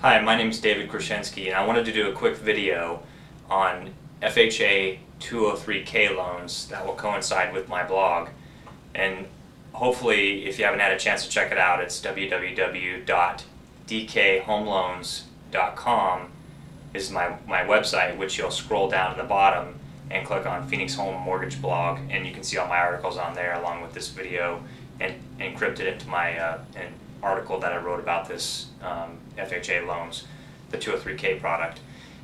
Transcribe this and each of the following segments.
Hi, my name is David Krashenski, and I wanted to do a quick video on FHA 203k loans that will coincide with my blog. And hopefully, if you haven't had a chance to check it out, it's www.dkhomeloans.com is my website, which you'll scroll down to the bottom and click on Phoenix Home Mortgage Blog, and you can see all my articles on there along with this video and encrypted into my an article that I wrote about this FHA loans, the 203k product.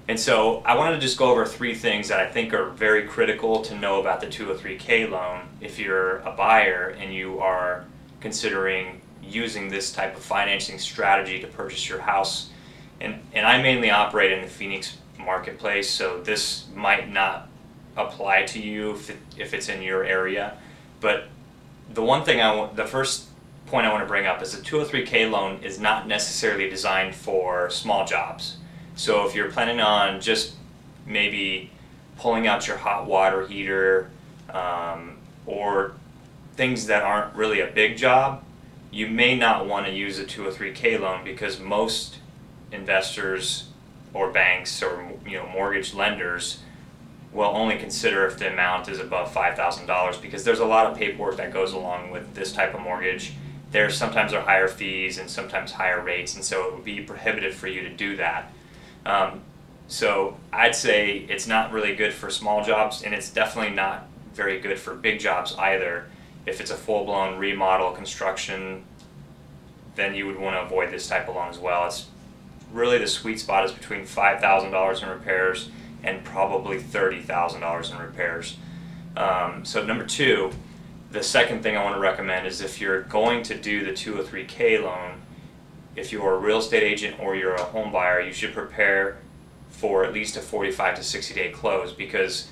And so I wanted to just go over three things that I think are very critical to know about the 203k loan if you're a buyer and you are considering using this type of financing strategy to purchase your house. And I mainly operate in the Phoenix marketplace, so this might not apply to you if it's in your area. But the first point I want to bring up is the 203k loan is not necessarily designed for small jobs. So if you're planning on just maybe pulling out your hot water heater or things that aren't really a big job, you may not want to use a 203k loan, because most investors or banks or mortgage lenders will only consider if the amount is above $5,000, because there's a lot of paperwork that goes along with this type of mortgage. Sometimes are higher fees and sometimes higher rates, and so it would be prohibitive for you to do that. So I'd say it's not really good for small jobs, and it's definitely not very good for big jobs either. If it's a full-blown remodel construction, then you would want to avoid this type of loan as well. It's really, the sweet spot is between $5,000 in repairs and probably $30,000 in repairs. So number two, the second thing I want to recommend is if you're going to do the 203k loan, if you're a real estate agent or you're a home buyer, you should prepare for at least a 45 to 60 day close, because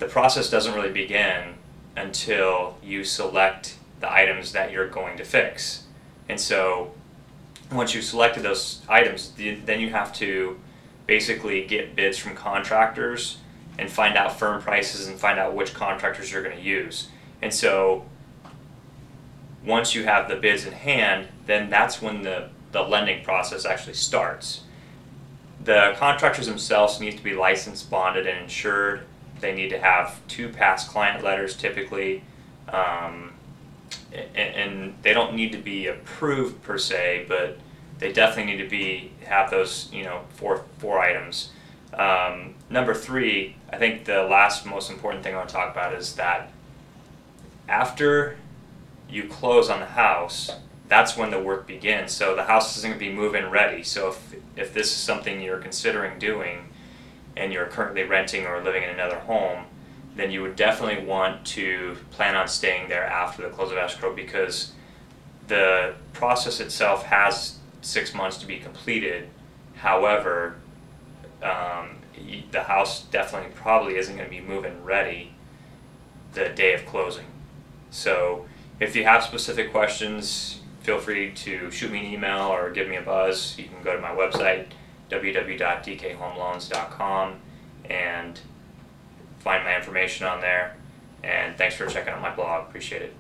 the process doesn't really begin until you select the items that you're going to fix. And so once you've selected those items, then you have to basically get bids from contractors and find out firm prices and find out which contractors you're going to use. And so once you have the bids in hand, then that's when the lending process actually starts. The contractors themselves need to be licensed, bonded, and insured. They need to have 2 past client letters typically, and they don't need to be approved per se, but they definitely need to have those four items. Number three, I think the last most important thing I want to talk about is that after you close on the house, that's when the work begins. So the house isn't going to be move-in ready. So if this is something you're considering doing and you're currently renting or living in another home, then you would definitely want to plan on staying there after the close of escrow, because the process itself has 6 months to be completed. However, the house definitely probably isn't going to be move-in ready the day of closing. So if you have specific questions, feel free to shoot me an email or give me a buzz. You can go to my website, www.dkhomeloans.com, and find my information on there. And thanks for checking out my blog. Appreciate it.